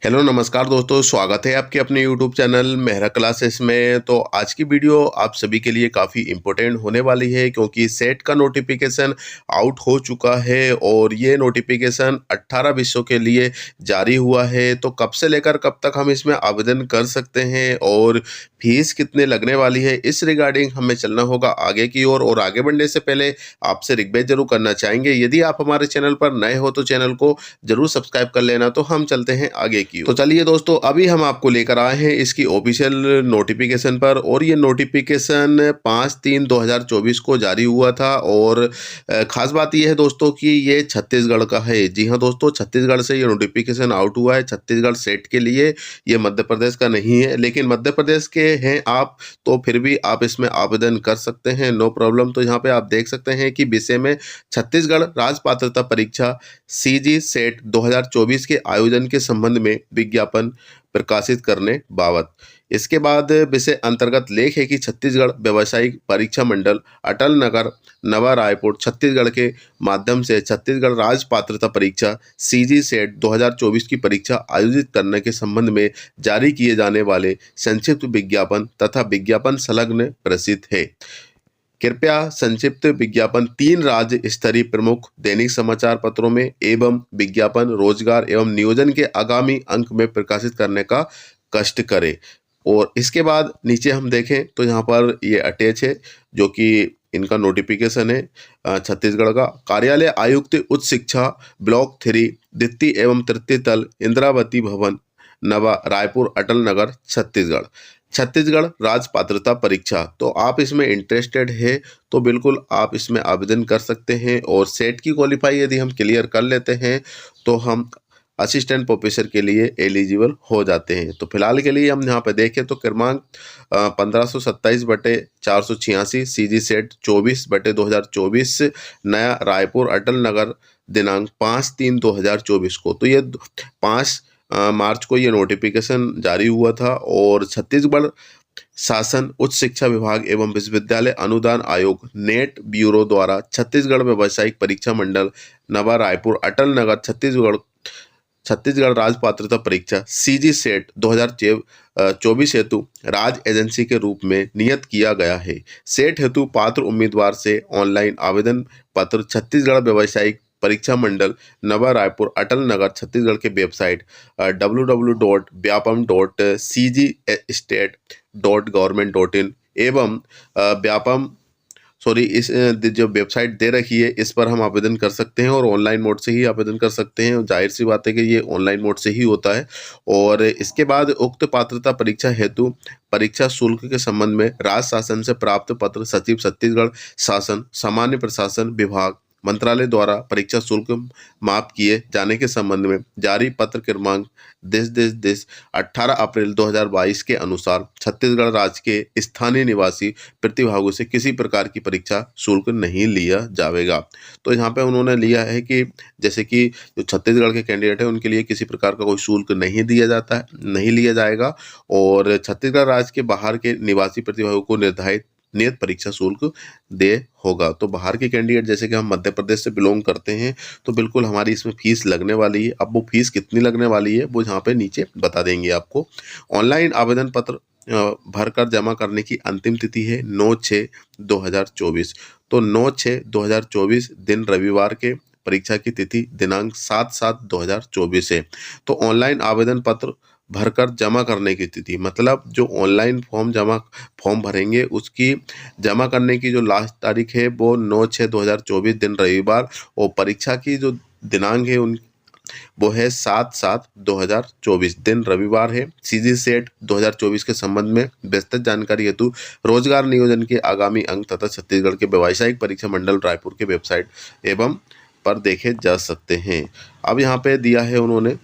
Hello नमस्कार दोस्तों, स्वागत है आपके अपने यूट्यूब चैनल मेहरा क्लासेस में। तो आज की वीडियो आप सभी के लिए काफ़ी इम्पोर्टेंट होने वाली है क्योंकि सेट का नोटिफिकेशन आउट हो चुका है और ये नोटिफिकेशन 18 विषयों के लिए जारी हुआ है। तो कब से लेकर कब तक हम इसमें आवेदन कर सकते हैं और फीस कितने लगने वाली है, इस रिगार्डिंग हमें चलना होगा आगे की ओर। और आगे बढ़ने से पहले आपसे रिक्वेस्ट जरूर करना चाहेंगे, यदि आप हमारे चैनल पर नए हो तो चैनल को जरूर सब्सक्राइब कर लेना। तो हम चलते हैं आगे की। तो चलिए दोस्तों, अभी हम आपको लेकर आए हैं इसकी ऑफिशियल नोटिफिकेशन पर और ये नोटिफिकेशन 5/3/2024 को जारी हुआ था। और खास बात यह है दोस्तों कि ये छत्तीसगढ़ का है। जी हाँ दोस्तों, छत्तीसगढ़ से ये नोटिफिकेशन आउट हुआ है छत्तीसगढ़ सेट के लिए। ये मध्य प्रदेश का नहीं है, लेकिन मध्य प्रदेश के हैं आप तो फिर भी आप इसमें आवेदन कर सकते हैं, नो प्रॉब्लम। तो यहाँ पे आप देख सकते हैं कि विषय में छत्तीसगढ़ राज्य पात्रता परीक्षा सीजी सेट 2024 के आयोजन के संबंध में विज्ञापन प्रकाशित करने बाबत। इसके बाद विषय अंतर्गत लेख है कि छत्तीसगढ़ व्यावसायिक परीक्षा मंडल अटल नगर नवा रायपुर छत्तीसगढ़ के माध्यम से छत्तीसगढ़ राज्य पात्रता परीक्षा सीजी सेट 2024 की परीक्षा आयोजित करने के संबंध में जारी किए जाने वाले संक्षिप्त विज्ञापन तथा विज्ञापन संलग्न प्रसिद्ध है। कृपया संक्षिप्त विज्ञापन 3 राज्य स्तरीय प्रमुख दैनिक समाचार पत्रों में एवं विज्ञापन रोजगार एवं नियोजन के आगामी अंक में प्रकाशित करने का कष्ट करें। और इसके बाद नीचे हम देखें तो यहाँ पर ये अटैच है, जो कि इनका नोटिफिकेशन है। छत्तीसगढ़ का कार्यालय आयुक्त उच्च शिक्षा ब्लॉक 3 द्वितीय एवं तृतीय तल इंदिरावती भवन नवा रायपुर अटल नगर छत्तीसगढ़। छत्तीसगढ़ राज्य पात्रता परीक्षा। तो आप इसमें इंटरेस्टेड है तो बिल्कुल आप इसमें आवेदन कर सकते हैं। और सेट की क्वालिफाई यदि हम क्लियर कर लेते हैं तो हम असिस्टेंट प्रोफेसर के लिए एलिजिबल हो जाते हैं। तो फिलहाल के लिए हम यहाँ पे देखें तो क्रमांक 1527/486 सीजी सेट 24/2024 नया रायपुर अटल नगर दिनांक 5/3/2024 को। तो ये 5 मार्च को ये नोटिफिकेशन जारी हुआ था। और छत्तीसगढ़ शासन उच्च शिक्षा विभाग एवं विश्वविद्यालय अनुदान आयोग नेट ब्यूरो द्वारा छत्तीसगढ़ व्यावसायिक परीक्षा मंडल नवा रायपुर अटल नगर छत्तीसगढ़ राज्य पात्रता परीक्षा सीजी सेट 2024 हेतु राज्य एजेंसी के रूप में नियत किया गया है। सेट हेतु पात्र उम्मीदवार से ऑनलाइन आवेदन पत्र छत्तीसगढ़ व्यावसायिक परीक्षा मंडल नवा रायपुर अटल नगर छत्तीसगढ़ के वेबसाइट www.vyapam.cgstate.gov.in एवं व्यापम इस जो वेबसाइट दे रखी है इस पर हम आवेदन कर सकते हैं। और ऑनलाइन मोड से ही आवेदन कर सकते हैं, जाहिर सी बात है कि ये ऑनलाइन मोड से ही होता है। और इसके बाद उक्त पात्रता परीक्षा हेतु परीक्षा शुल्क के संबंध में राज्य शासन से प्राप्त पत्र सचिव छत्तीसगढ़ शासन सामान्य प्रशासन विभाग मंत्रालय द्वारा परीक्षा शुल्क माफ किए जाने के संबंध में जारी पत्र क्रमांक 18 अप्रैल 2022 के अनुसार छत्तीसगढ़ राज्य के स्थानीय निवासी प्रतिभागियों से किसी प्रकार की परीक्षा शुल्क नहीं लिया जाएगा। तो यहाँ पे उन्होंने लिया है कि जैसे कि जो छत्तीसगढ़ के कैंडिडेट है उनके लिए किसी प्रकार का कोई शुल्क नहीं दिया जाता है, नहीं लिया जाएगा। और छत्तीसगढ़ राज्य के बाहर के निवासी प्रतिभागियों को निर्धारित नियत परीक्षा शुल्क दे होगा। तो बाहर के कैंडिडेट जैसे कि हम मध्य प्रदेश से बिलोंग करते हैं तो बिल्कुल हमारी इसमें फीस लगने वाली है। अब वो फीस कितनी लगने वाली है वो यहाँ पे नीचे बता देंगे आपको। ऑनलाइन आवेदन पत्र भरकर जमा करने की अंतिम तिथि है 9/6/2024। तो 9/6/2024 दिन रविवार के परीक्षा की तिथि दिनांक 7/7/2024 है। तो ऑनलाइन आवेदन पत्र भरकर जमा करने की तिथि मतलब जो ऑनलाइन फॉर्म भरेंगे उसकी जमा करने की जो लास्ट तारीख है वो 9/6/2024 दिन रविवार। और परीक्षा की जो दिनांक है वो है 7/7/2024 दिन रविवार है। सीजी सेट 2024 के संबंध में विस्तृत जानकारी हेतु रोजगार नियोजन के आगामी अंक तथा छत्तीसगढ़ के व्यावसायिक परीक्षा मंडल रायपुर के वेबसाइट एवं पर देखे जा सकते हैं। अब यहाँ पे दिया है उन्होंने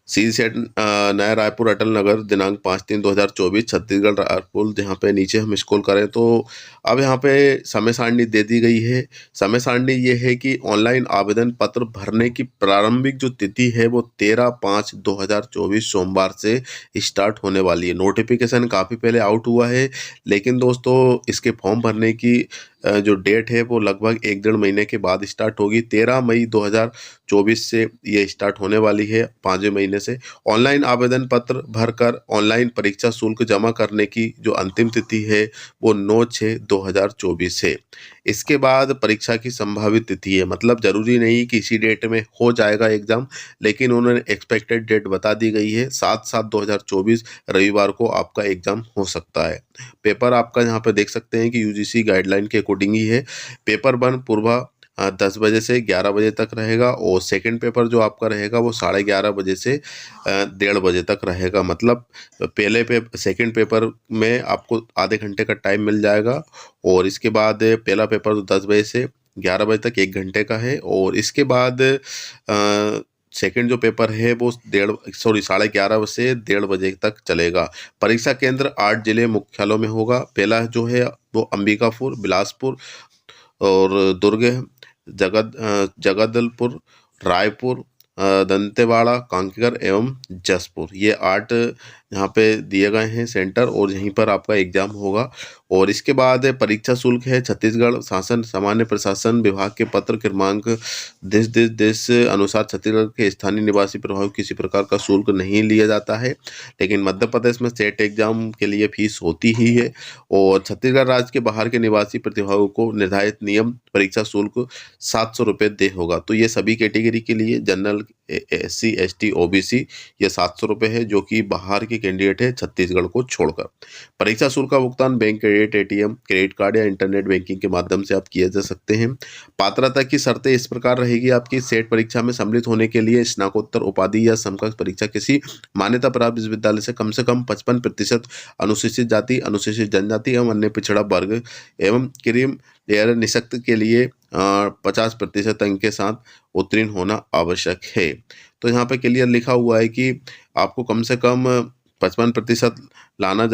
सी सेट नया रायपुर अटल नगर दिनांक 5/3/2024 छत्तीसगढ़ रायपुर। जहाँ पे नीचे हम स्क्रॉल करें तो अब यहाँ पे समय सारणी दे दी गई है। समय सारणी ये है कि ऑनलाइन आवेदन पत्र भरने की प्रारंभिक जो तिथि है वो 13/5/2024 सोमवार से स्टार्ट होने वाली है। नोटिफिकेशन काफ़ी पहले आउट हुआ है, लेकिन दोस्तों इसके फॉर्म भरने की जो डेट है वो लगभग 1 डेढ़ महीने के बाद स्टार्ट होगी। 13 मई 2024 से ये स्टार्ट होने वाली है, 5वें महीने से। ऑनलाइन आवेदन पत्र भरकर ऑनलाइन परीक्षा शुल्क जमा करने की जो अंतिम तिथि है वो 9/6/2024 है। इसके बाद परीक्षा की संभावित तिथि है, मतलब ज़रूरी नहीं कि इसी डेट में हो जाएगा एग्ज़ाम, लेकिन उन्होंने एक्सपेक्टेड डेट बता दी गई है, 7/7/2024 रविवार को आपका एग्ज़ाम हो सकता है। पेपर आपका यहाँ पे देख सकते हैं कि यूजीसी गाइडलाइन के अकॉर्डिंग ही है। पेपर 1 पूर्वा 10 बजे से 11 बजे तक रहेगा, और सेकंड पेपर जो आपका रहेगा वो 11:30 बजे से 1:30 बजे तक रहेगा। मतलब सेकंड पेपर में आपको आधे घंटे का टाइम मिल जाएगा, और इसके बाद पहला पेपर तो 10 बजे से 11 बजे तक 1 घंटे का है, और इसके बाद सेकंड जो पेपर है वो 11:30 से 1:30 बजे तक चलेगा। परीक्षा केंद्र 8 जिले मुख्यालयों में होगा। पहला जो है वो अंबिकापुर, बिलासपुर और दुर्ग है, जगदलपुर, रायपुर, दंतेवाड़ा, कांकेर एवं जसपुर, ये 8 यहाँ पे दिए गए हैं सेंटर, और यहीं पर आपका एग्जाम होगा। और इसके बाद परीक्षा शुल्क है छत्तीसगढ़ शासन सामान्य प्रशासन विभाग के पत्र क्रमांक देश अनुसार छत्तीसगढ़ के स्थानीय निवासी प्रभाव किसी प्रकार का शुल्क नहीं लिया जाता है, लेकिन मध्य प्रदेश में सेट एग्जाम के लिए फीस होती ही है। और छत्तीसगढ़ राज्य के बाहर के निवासी प्रतिभागियों को निर्धारित नियम परीक्षा शुल्क 700 रुपये दे होगा। तो ये सभी कैटेगरी के लिए, जनरल, SC ST OBC, ये 700 रुपये है, जो कि बाहर के कैंडिडेट है छत्तीसगढ़ को छोड़कर। परीक्षा शुल्क का भुगतान bank credit, ATM, credit card या इंटरनेट बैंकिंग के माध्यम से आप किए जा सकते हैं। पात्रता की शर्तें इस प्रकार रहेगी आपकी। सेट परीक्षा में सम्मिलित होने के लिए स्नातकोत्तर उपाधि या समकक्ष परीक्षा किसी मान्यता प्राप्त विश्वविद्यालय से कम 55% अनुसूचित जाति, अनुसूचित जनजाति एवं अन्य पिछड़ा वर्ग एवं क्रीम लेयर निःशक्त के लिए 50% अंक के साथ उत्तीर्ण होना आवश्यक है। तो यहाँ पे क्लियर लिखा हुआ है कि आपको कम से कम 55% लाना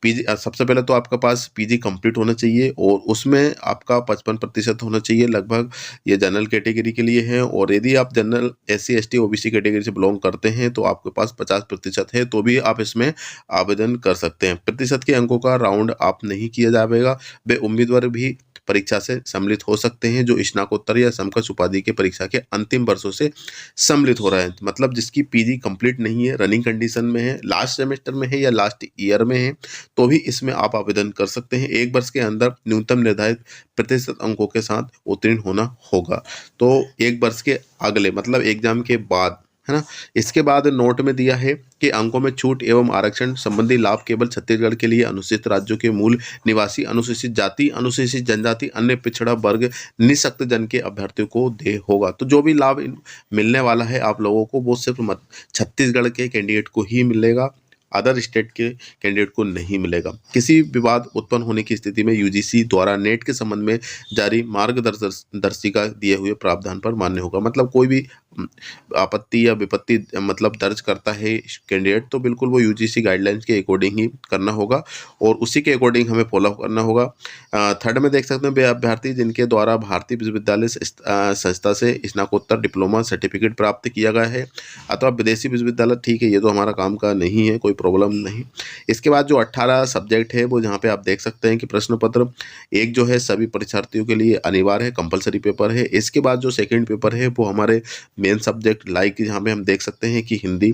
पीजी। सबसे पहले तो आपके पास पीजी कंप्लीट होना चाहिए, और उसमें आपका 55% होना चाहिए लगभग। ये जनरल कैटेगरी के लिए है, और यदि आप general SC ST OBC category से बिलोंग करते हैं तो आपके पास 50% है, तो भी आप इसमें आवेदन कर सकते हैं। प्रतिशत के अंकों का राउंड आप नहीं किया जाएगा। वे उम्मीदवार भी परीक्षा से सम्मिलित हो सकते हैं जो स्नातकोत्तर या समकक्ष उपाधि के परीक्षा के अंतिम वर्षों से सम्मिलित हो रहे हैं। मतलब जिसकी पीजी कंप्लीट नहीं है, रनिंग कंडीशन में है, लास्ट सेमेस्टर में है या लास्ट ईयर में है, तो भी इसमें आप आवेदन कर सकते हैं। 1 वर्ष के अंदर न्यूनतम निर्धारित प्रतिशत अंकों के साथ उत्तीर्ण होना होगा। तो 1 वर्ष के अगले, मतलब एग्जाम के बाद, है ना। इसके बाद नोट में दिया है कि अंकों में छूट एवं आरक्षण संबंधी लाभ केवल छत्तीसगढ़ के लिए अनुसूचित राज्यों के मूल निवासी, अनुसूचित जाति, अनुसूचित जनजाति, अन्य पिछड़ा वर्ग, निःशक्त जन के अभ्यर्थियों को दे होगा। तो जो भी लाभ मिलने वाला है आप लोगों को, वो सिर्फ छत्तीसगढ़ के कैंडिडेट को ही मिलेगा, अदर स्टेट के कैंडिडेट को नहीं मिलेगा। किसी विवाद उत्पन्न होने की स्थिति में यूजीसी द्वारा नेट के संबंध में जारी मार्गदर्शिका दिए हुए प्रावधान पर मान्य होगा। मतलब कोई भी आपत्ति या विपत्ति मतलब दर्ज करता है कैंडिडेट, तो बिल्कुल वो यूजीसी गाइडलाइंस के अकॉर्डिंग ही करना होगा, और उसी के अकॉर्डिंग हमें फॉलो करना होगा। थर्ड में देख सकते हैं, वे अभ्यर्थी जिनके द्वारा भारतीय विश्वविद्यालय संस्था से स्नातकोत्तर डिप्लोमा सर्टिफिकेट प्राप्त किया गया है अथवा विदेशी विश्वविद्यालय, ठीक है, ये तो हमारा काम का नहीं है, कोई प्रॉब्लम नहीं। इसके बाद जो 18 सब्जेक्ट है वो यहाँ पे आप देख सकते हैं कि प्रश्न पत्र 1 जो है सभी परीक्षार्थियों के लिए अनिवार्य है, कंपलसरी पेपर है। इसके बाद जो सेकंड पेपर है वो हमारे मेन सब्जेक्ट लाइक यहाँ पे हम देख सकते हैं कि Hindi,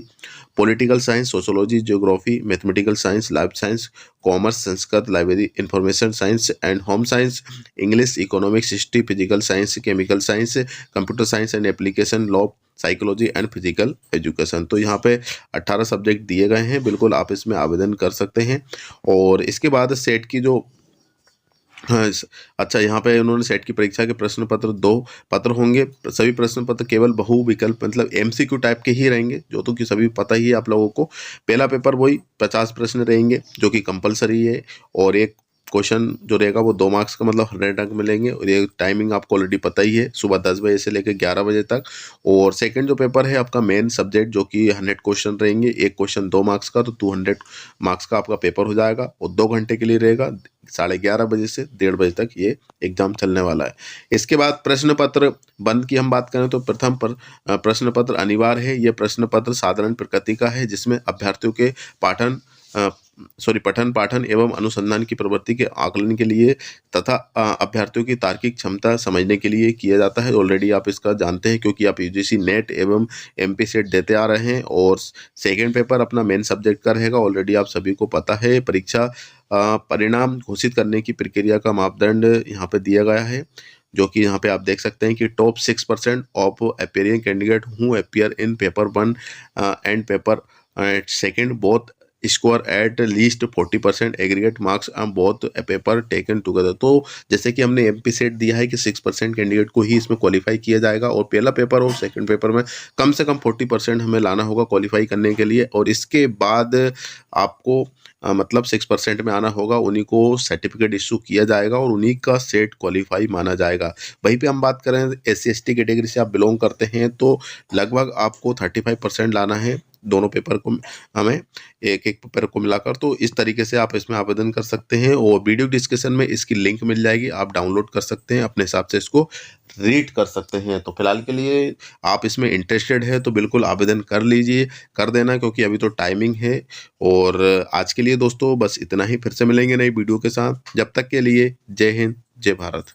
political science, sociology, geography, mathematical science, life science, commerce, Sanskrit, library, information science and home science, English, economics, history, physical science, chemical science, computer science and application, law, psychology and physical education. तो यहाँ पे 18 subject दिए गए हैं, बिल्कुल आप इसमें आवेदन कर सकते हैं। और इसके बाद सेट की जो अच्छा, यहाँ पे उन्होंने सेट की परीक्षा के प्रश्न पत्र 2 पत्र होंगे। सभी प्रश्न पत्र केवल बहु विकल्प मतलब MCQ टाइप के ही रहेंगे, जो तो कि सभी पता ही है आप लोगों को। पहला पेपर वही 50 प्रश्न रहेंगे जो कि कंपलसरी है, और एक क्वेश्चन जो रहेगा वो 2 मार्क्स का मतलब 100 अंक मिलेंगे। और ये टाइमिंग आपको ऑलरेडी पता ही है, सुबह 10 बजे से लेकर 11 बजे तक। और सेकंड जो पेपर है आपका मेन सब्जेक्ट, जो कि 100 क्वेश्चन रहेंगे, एक क्वेश्चन 2 मार्क्स का, तो 200 मार्क्स का आपका पेपर हो जाएगा, और 2 घंटे के लिए रहेगा। 11:30 बजे से 1:30 बजे तक ये एग्जाम चलने वाला है। इसके बाद प्रश्न पत्र बंद की हम बात करें तो प्रथम प्रश्न पत्र अनिवार्य है। यह प्रश्न पत्र साधारण प्रकृति का है, जिसमें अभ्यर्थियों के पाठन पठन पाठन एवं अनुसंधान की प्रवृत्ति के आकलन के लिए तथा अभ्यर्थियों की तार्किक क्षमता समझने के लिए किया जाता है। ऑलरेडी आप इसका जानते हैं क्योंकि आप यूजीसी नेट एवं एमपी सेट देते आ रहे हैं। और सेकंड पेपर अपना मेन सब्जेक्ट का रहेगा, ऑलरेडी आप सभी को पता है। परीक्षा परिणाम घोषित करने की प्रक्रिया का मापदंड यहाँ पे दिया गया है, जो कि यहाँ पे आप देख सकते हैं कि top 6% of appearing candidate who appear in paper 1 and paper second both score at least 40% aggregate marks on both paper taken together. तो जैसे कि हमने एमपी सेट दिया है कि 6% कैंडिडेट को ही इसमें क्वालिफाई किया जाएगा, और पहला पेपर और सेकंड पेपर में कम से कम 40% हमें लाना होगा क्वालिफाई करने के लिए। और इसके बाद आपको मतलब 6% में आना होगा, उन्हीं को सर्टिफिकेट इशू किया जाएगा और उन्हीं का सेट क्वालिफाई माना जाएगा। वहीं पे हम बात करें SC/ST कैटेगरी से आप बिलोंग करते हैं तो लगभग आपको 35% लाना है दोनों पेपर को, हमें एक एक पेपर को मिलाकर। तो इस तरीके से आप इसमें आवेदन कर सकते हैं, और वीडियो डिस्क्रिप्शन में इसकी लिंक मिल जाएगी, आप डाउनलोड कर सकते हैं, अपने हिसाब से इसको रीड कर सकते हैं। तो फिलहाल के लिए आप इसमें इंटरेस्टेड है तो बिल्कुल आवेदन कर लीजिए, कर देना, क्योंकि अभी तो टाइमिंग है। और आज के लिए दोस्तों बस इतना ही, फिर से मिलेंगे नई वीडियो के साथ। जब तक के लिए जय हिंद, जय भारत।